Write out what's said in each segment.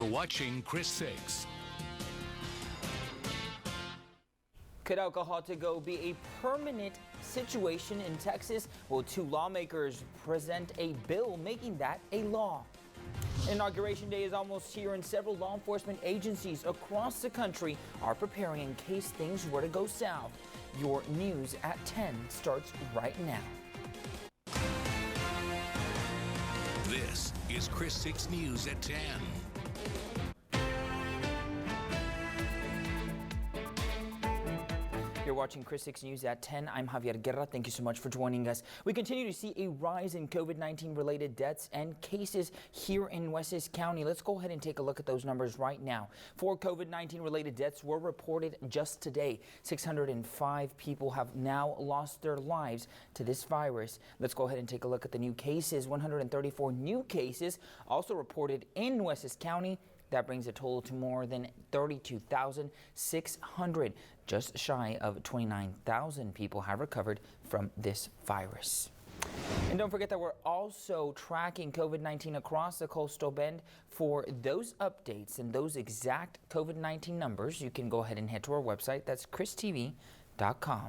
watching KRIS 6. Could alcohol to go be a permanent situation in Texas? Well, two lawmakers present a bill making that a law. Inauguration Day is almost here, and several law enforcement agencies across the country are preparing in case things were to go south. Your news at 10 starts right now. This is KRIS 6 News at 10. You're watching KRIS 6 News at 10. I'm Javier Guerra. Thank you so much for joining us. We continue to see a rise in COVID-19 related deaths and cases here in Wessex County. Let's go ahead and take a look at those numbers right now. 4 COVID-19 related deaths were reported just today. 605 people have now lost their lives to this virus. Let's go ahead and take a look at the new cases. 134 new cases also reported in Wessex County. That brings a total to more than 32,600. Just shy of 29,000 people have recovered from this virus. And don't forget that we're also tracking COVID-19 across the coastal bend. For those updates and those exact COVID-19 numbers, you can go ahead and head to our website. That's kristv.com.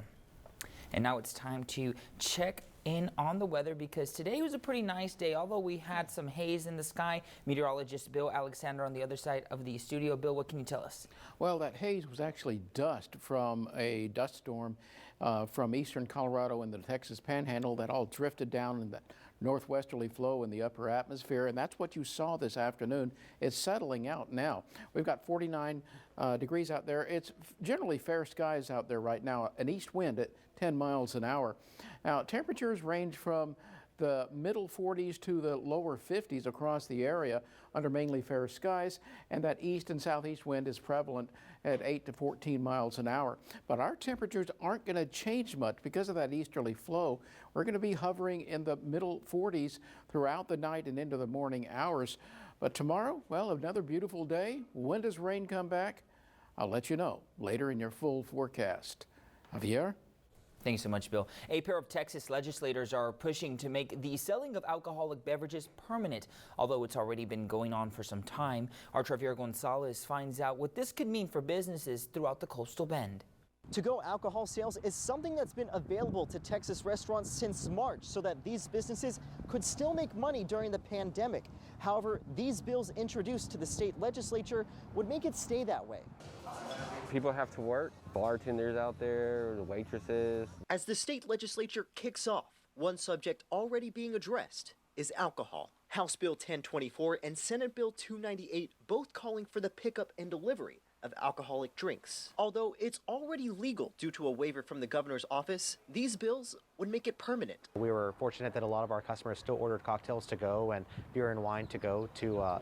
And now it's time to check in on the weather, because today was a pretty nice day, although we had some haze in the sky. Meteorologist Bill Alexander on the other side of the studio. Bill, what can you tell us? Well, that haze was actually dust from a dust storm from eastern Colorado and the Texas Panhandle that all drifted down in that northwesterly flow in the upper atmosphere, and that's what you saw this afternoon. It's settling out now. We've got 49 degrees out there. It's generally fair skies out there right now, an east wind at 10 miles an hour. Now, temperatures range from the middle 40s to the lower 50s across the area under mainly fair skies, and that east and southeast wind is prevalent at 8 to 14 miles an hour. But our temperatures aren't going to change much because of that easterly flow. We're going to be hovering in the middle 40s throughout the night and into the morning hours. But tomorrow, well, another beautiful day. When does rain come back? I'll let you know later in your full forecast. Javier? Thanks so much, Bill. A pair of Texas legislators are pushing to make the selling of alcoholic beverages permanent, although it's already been going on for some time. Our Javier Gonzalez finds out what this could mean for businesses throughout the coastal bend. To-go alcohol sales is something that's been available to Texas restaurants since March so that these businesses could still make money during the pandemic. However, these bills introduced to the state legislature would make it stay that way. People have to work, bartenders out there, the waitresses. As the state legislature kicks off, one subject already being addressed is alcohol. House Bill 1024 and Senate Bill 298 both calling for the pickup and delivery of alcoholic drinks. Although it's already legal due to a waiver from the governor's office, these bills would make it permanent. We were fortunate that a lot of our customers still ordered cocktails to go and beer and wine to go to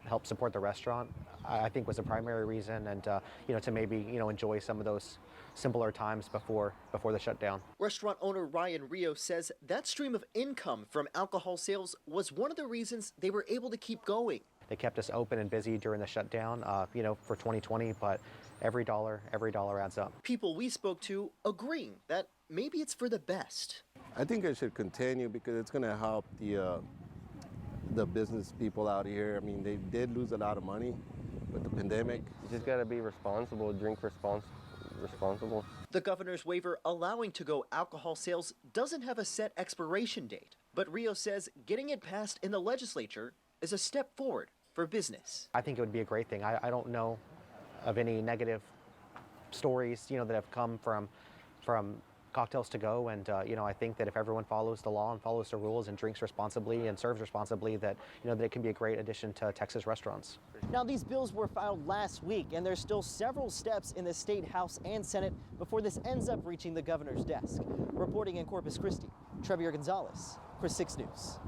help support the restaurant. I think was the primary reason, and to maybe enjoy some of those simpler times before the shutdown. Restaurant owner Ryan Rio says that stream of income from alcohol sales was one of the reasons they were able to keep going. They kept us open and busy during the shutdown, for 2020, but every dollar adds up. People we spoke to agreeing that maybe it's for the best. I think it should continue because it's going to help the business people out here. I mean, they did lose a lot of money with the pandemic. You just got to be responsible, drink responsible. The governor's waiver allowing to-go alcohol sales doesn't have a set expiration date, but Rio says getting it passed in the legislature is a step forward for business. I think it would be a great thing. I don't know of any negative stories, that have come from cocktails to go, and I think that if everyone follows the law and follows the rules and drinks responsibly and serves responsibly, that that it can be a great addition to Texas restaurants. Now, these bills were filed last week, and there's still several steps in the state House and Senate before this ends up reaching the governor's desk. Reporting in Corpus Christi, Javier Gonzalez, KRIS 6 News.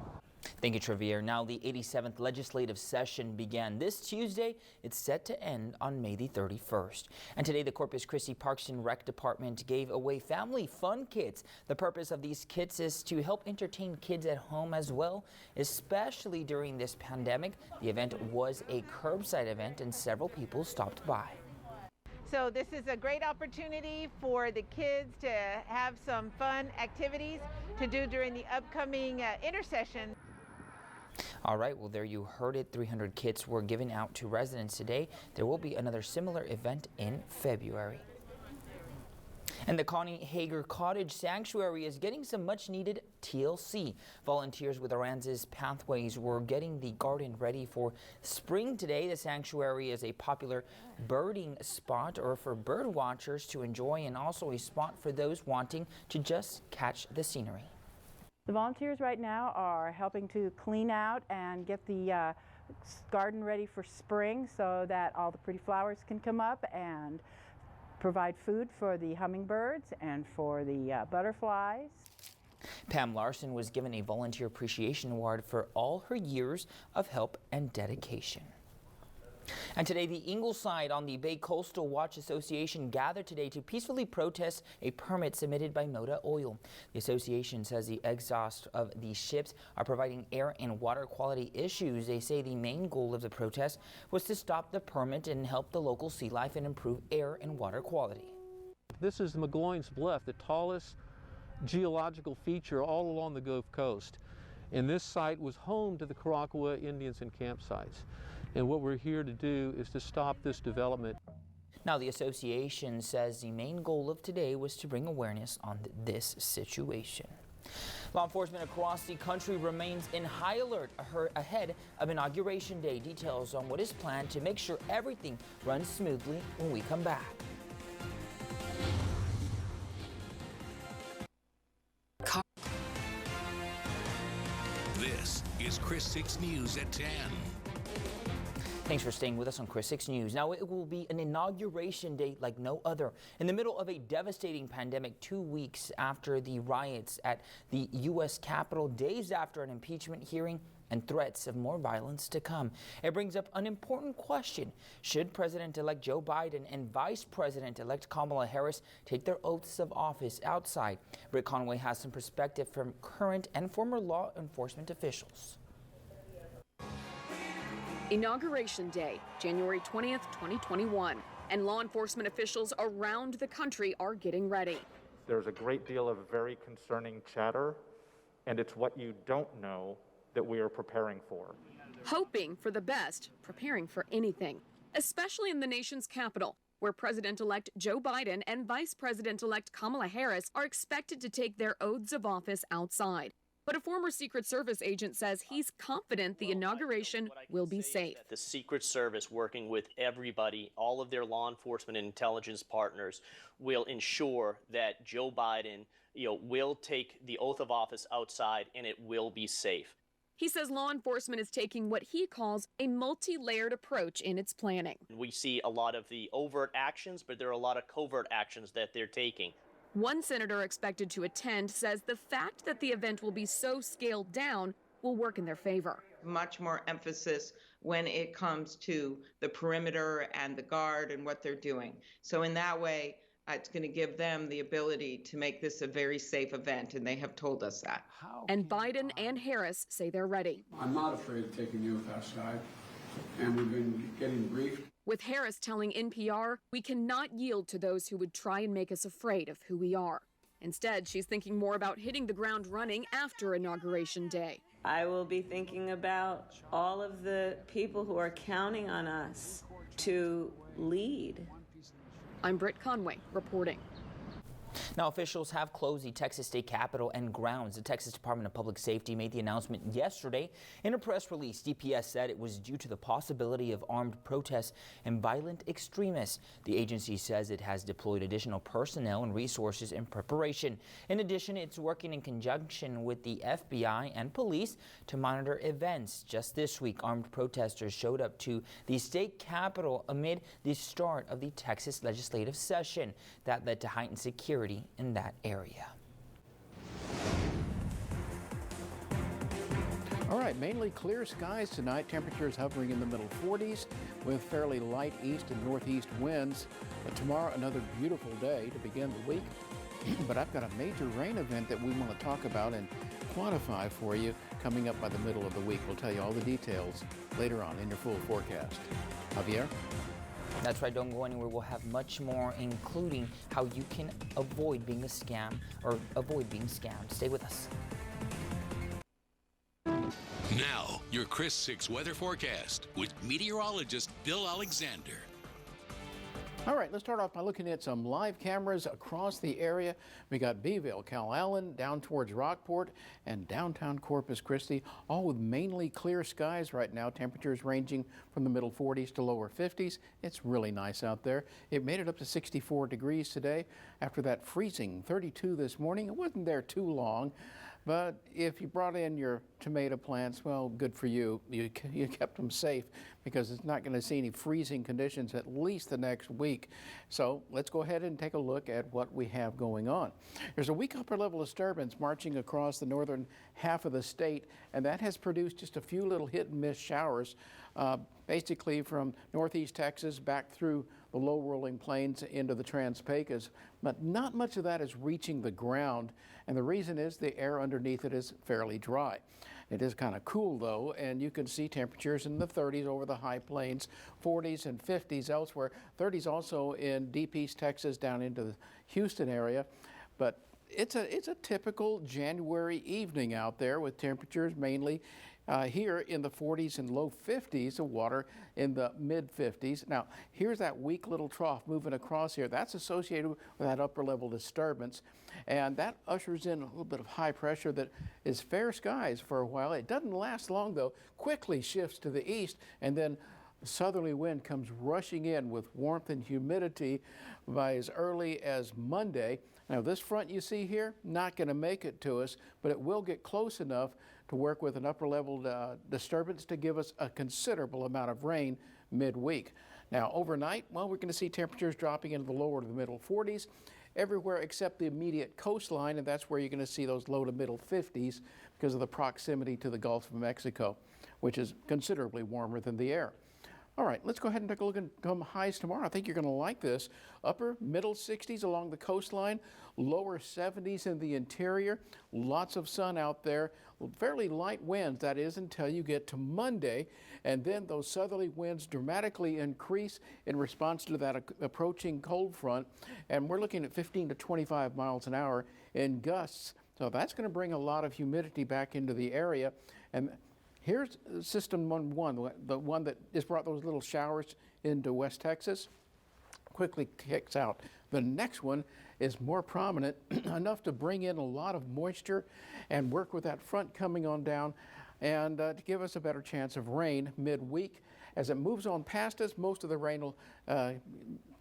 Thank you, Javier. Now the 87th legislative session began this Tuesday. It's set to end on May the 31st. And today the Corpus Christi Parks and Rec Department gave away family fun kits. The purpose of these kits is to help entertain kids at home as well, especially during this pandemic. The event was a curbside event and several people stopped by. So this is a great opportunity for the kids to have some fun activities to do during the upcoming intercession. All right, well, there you heard it. 300 kits were given out to residents today. There will be another similar event in February. And the Connie Hager Cottage Sanctuary is getting some much-needed TLC. Volunteers with Aransas Pathways were getting the garden ready for spring today. The sanctuary is a popular birding spot or for bird watchers to enjoy, and also a spot for those wanting to just catch the scenery. The volunteers right now are helping to clean out and get the garden ready for spring so that all the pretty flowers can come up and provide food for the hummingbirds and for the butterflies. Pam Larson was given a Volunteer Appreciation Award for all her years of help and dedication. And today, the Ingleside on the Bay Coastal Watch Association gathered today to peacefully protest a permit submitted by Moda Oil. The association says the exhaust of the ships are providing air and water quality issues. They say the main goal of the protest was to stop the permit and help the local sea life and improve air and water quality. This is the McGloin's Bluff, the tallest geological feature all along the Gulf Coast. And this site was home to the Karakua Indians and campsites. And what we're here to do is to stop this development. Now, the association says the main goal of today was to bring awareness on this situation. Law enforcement across the country remains in high alert ahead of Inauguration Day. Details on what is planned to make sure everything runs smoothly when we come back. This is KRIS 6 News at 10. Thanks for staying with us on KRIS 6 News. Now, it will be an inauguration day like no other. In the middle of a devastating pandemic, 2 weeks after the riots at the U.S. Capitol, days after an impeachment hearing, and threats of more violence to come. It brings up an important question. Should President-elect Joe Biden and Vice President-elect Kamala Harris take their oaths of office outside? Britt Conway has some perspective from current and former law enforcement officials. Inauguration Day, January 20th, 2021, and law enforcement officials around the country are getting ready. There's a great deal of very concerning chatter, and it's what you don't know that we are preparing for. Hoping for the best, preparing for anything, especially in the nation's capital, where President-elect Joe Biden and Vice President-elect Kamala Harris are expected to take their oaths of office outside. But a former Secret Service agent says he's confident the inauguration will be safe. The Secret Service, working with everybody, all of their law enforcement and intelligence partners, will ensure that Joe Biden, will take the oath of office outside, and it will be safe. He says law enforcement is taking what he calls a multi-layered approach in its planning. We see a lot of the overt actions, but there are a lot of covert actions that they're taking. One senator expected to attend says the fact that the event will be so scaled down will work in their favor. Much more emphasis when it comes to the perimeter and the guard and what they're doing. So in that way, it's going to give them the ability to make this a very safe event, and they have told us that. And Biden and Harris say they're ready. I'm not afraid of taking the oath outside, and we've been getting briefed. With Harris telling NPR, we cannot yield to those who would try and make us afraid of who we are. Instead, she's thinking more about hitting the ground running after Inauguration Day. I will be thinking about all of the people who are counting on us to lead. I'm Britt Conway reporting. Now, officials have closed the Texas State Capitol and grounds. The Texas Department of Public Safety made the announcement yesterday. In a press release, DPS said it was due to the possibility of armed protests and violent extremists. The agency says it has deployed additional personnel and resources in preparation. In addition, it's working in conjunction with the FBI and police to monitor events. Just this week, armed protesters showed up to the state capitol amid the start of the Texas legislative session. That led to heightened security in that area. All right, mainly clear skies tonight. Temperatures hovering in the middle 40s with fairly light east and northeast winds. But tomorrow, another beautiful day to begin the week. But I've got a major rain event that we want to talk about and quantify for you coming up by the middle of the week. We'll tell you all the details later on in your full forecast. Javier? That's right, don't go anywhere. We'll have much more, including how you can avoid being a scam or avoid being scammed. Stay with us. Now, your KRIS 6 weather forecast with meteorologist Bill Alexander. All right, let's start off by looking at some live cameras across the area. We got Beeville, Calallen, down towards Rockport, and downtown Corpus Christi, all with mainly clear skies right now. Temperatures ranging from the middle 40s to lower 50s. It's really nice out there. It made it up to 64 degrees today after that freezing 32 this morning. It wasn't there too long. But if you brought in your tomato plants, well, good for you. You kept them safe because it's not going to see any freezing conditions at least the next week. So let's go ahead and take a look at what we have going on. There's a weak upper level disturbance marching across the northern half of the state, and that has produced just a few little hit and miss showers, basically from northeast Texas back through the low rolling plains into the Trans-Pecos, but not much of that is reaching the ground, and the reason is the air underneath it is fairly dry. It is kind of cool though, and you can see temperatures in the 30s over the high plains, 40s and 50s elsewhere, 30s also in deep East Texas down into the Houston area, but it's a typical January evening out there with temperatures mainly here in the 40s and low 50s, the water in the mid 50s. Now, here's that weak little trough moving across here. That's associated with that upper level disturbance, and that ushers in a little bit of high pressure that is fair skies for a while. It doesn't last long though, quickly shifts to the east, and then a southerly wind comes rushing in with warmth and humidity by as early as Monday. Now, this front you see here, not going to make it to us, but it will get close enough to work with an upper level disturbance to give us a considerable amount of rain midweek. Now, overnight, well, we're going to see temperatures dropping into the lower to the middle 40s everywhere except the immediate coastline, and that's where you're going to see those low to middle 50s because of the proximity to the Gulf of Mexico, which is considerably warmer than the air. All right, let's go ahead and take a look at some highs tomorrow. I think you're going to like this. Upper middle 60s along the coastline, lower 70s in the interior. Lots of sun out there. Fairly light winds, that is, until you get to Monday. And then those southerly winds dramatically increase in response to that approaching cold front. And we're looking at 15 to 25 miles an hour in gusts. So that's going to bring a lot of humidity back into the area. And here's system 1, the one that just brought those little showers into West Texas, quickly kicks out. The next one is more prominent, enough to bring in a lot of moisture and work with that front coming on down and to give us a better chance of rain midweek. As it moves on past us, most of the rain will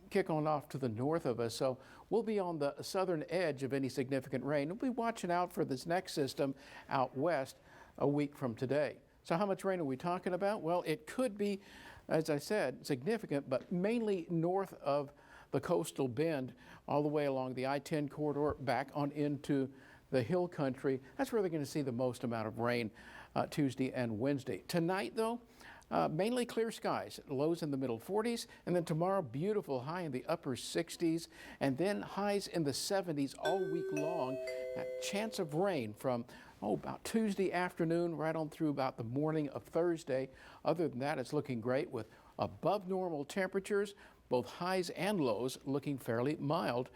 kick on off to the north of us, so we'll be on the southern edge of any significant rain. We'll be watching out for this next system out west a week from today. So how much rain are we talking about? Well, it could be, as I said, significant, but mainly north of the coastal bend, all the way along the I-10 corridor, back on into the hill country. That's where they're going to see the most amount of rain Tuesday and Wednesday. Tonight, though, mainly clear skies, lows in the middle 40s, and then tomorrow, beautiful high in the upper 60s, and then highs in the 70s all week long. That chance of rain from about Tuesday afternoon right on through about the morning of Thursday. Other than that, it's looking great with above normal temperatures, both highs and lows looking fairly mild.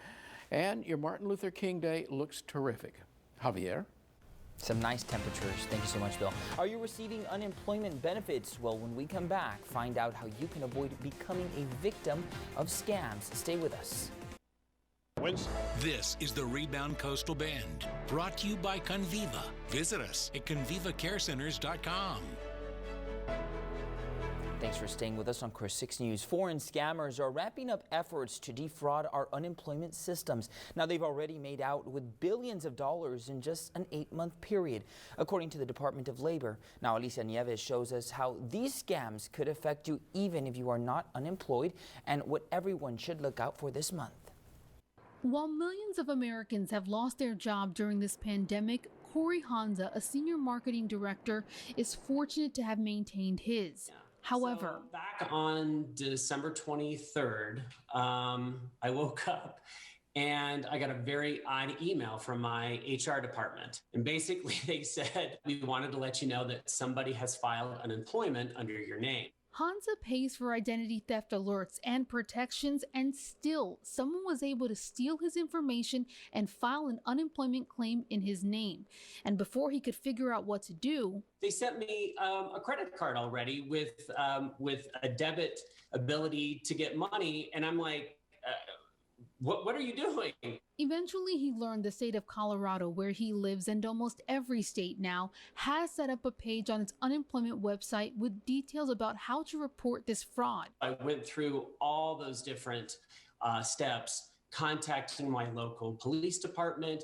And your Martin Luther King Day looks terrific. Javier? Some nice temperatures. Thank you so much, Bill. Are you receiving unemployment benefits? Well, when we come back, find out how you can avoid becoming a victim of scams. Stay with us. This is the Rebound Coastal Bend, brought to you by Conviva. Visit us at convivacarecenters.com. Thanks for staying with us on KRIS 6 News. Foreign scammers are ramping up efforts to defraud our unemployment systems. Now, they've already made out with billions of dollars in just an 8-month period, according to the Department of Labor. Now, Alicia Nieves shows us how these scams could affect you even if you are not unemployed and what everyone should look out for this month. While millions of Americans have lost their job during this pandemic, Corey Hanza, a senior marketing director, is fortunate to have maintained his. However, so back on December 23rd, I woke up and I got a very odd email from my HR department. And basically they said, we wanted to let you know that somebody has filed unemployment under your name. Hansa pays for identity theft alerts and protections, and still someone was able to steal his information and file an unemployment claim in his name. And before he could figure out what to do, they sent me a credit card already with a debit ability to get money, and I'm like, what are you doing? Eventually, he learned the state of Colorado, where he lives, and almost every state now, has set up a page on its unemployment website with details about how to report this fraud. I went through all those different steps, contacting my local police department,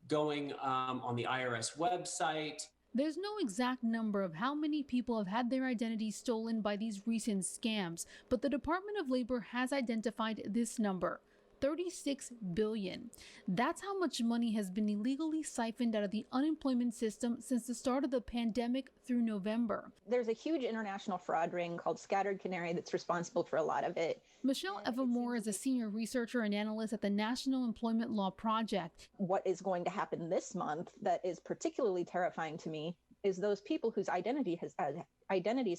going on the IRS website. There's no exact number of how many people have had their identities stolen by these recent scams, but the Department of Labor has identified this number. 36 billion. That's how much money has been illegally siphoned out of the unemployment system since the start of the pandemic through November. There's a huge international fraud ring called Scattered Canary that's responsible for a lot of it. Michelle Evermore is a senior researcher and analyst at the National Employment Law Project. What is going to happen this month that is particularly terrifying to me is those people whose identities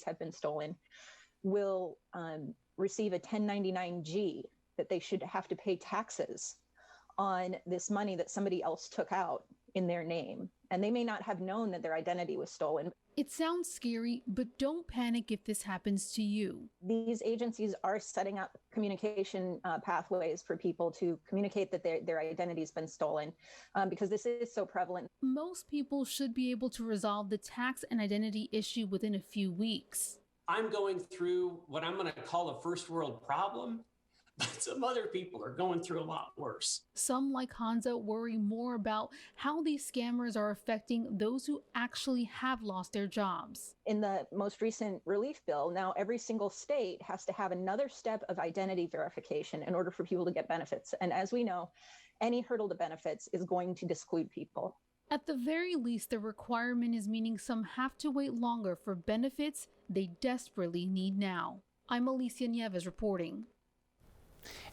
have been stolen will receive a 1099-G, that they should have to pay taxes on this money that somebody else took out in their name. And they may not have known that their identity was stolen. It sounds scary, but don't panic if this happens to you. These agencies are setting up communication pathways for people to communicate that their identity's been stolen because this is so prevalent. Most people should be able to resolve the tax and identity issue within a few weeks. I'm going through what I'm going to call a first world problem. But some other people are going through a lot worse. Some, like Hansa, worry more about how these scammers are affecting those who actually have lost their jobs. In the most recent relief bill, now every single state has to have another step of identity verification in order for people to get benefits. And as we know, any hurdle to benefits is going to disclude people. At the very least, the requirement is meaning some have to wait longer for benefits they desperately need now. I'm Alicia Nieves reporting.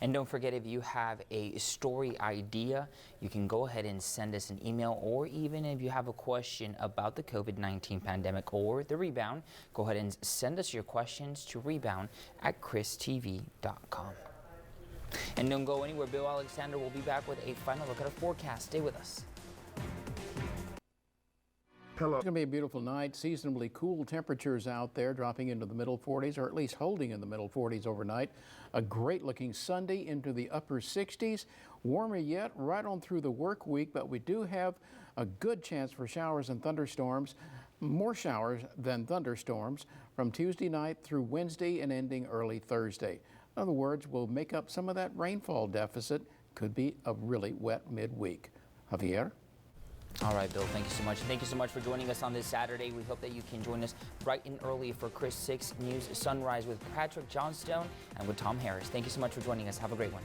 And don't forget, if you have a story idea, you can go ahead and send us an email, or even if you have a question about the COVID-19 pandemic or the rebound, go ahead and send us your questions to rebound@kristv.com. And don't go anywhere. Bill Alexander will be back with a final look at our forecast. Stay with us. Hello. It's going to be a beautiful night, seasonably cool temperatures out there, dropping into the middle 40s, or at least holding in the middle 40s overnight. A great looking Sunday into the upper 60s. Warmer yet right on through the work week, but we do have a good chance for showers and thunderstorms, more showers than thunderstorms, from Tuesday night through Wednesday and ending early Thursday. In other words, we'll make up some of that rainfall deficit. Could be a really wet midweek. Javier? All right, Bill, thank you so much. Thank you so much for joining us on this Saturday. We hope that you can join us bright and early for KRIS 6 News Sunrise with Patrick Johnstone and with Tom Harris. Thank you so much for joining us. Have a great one.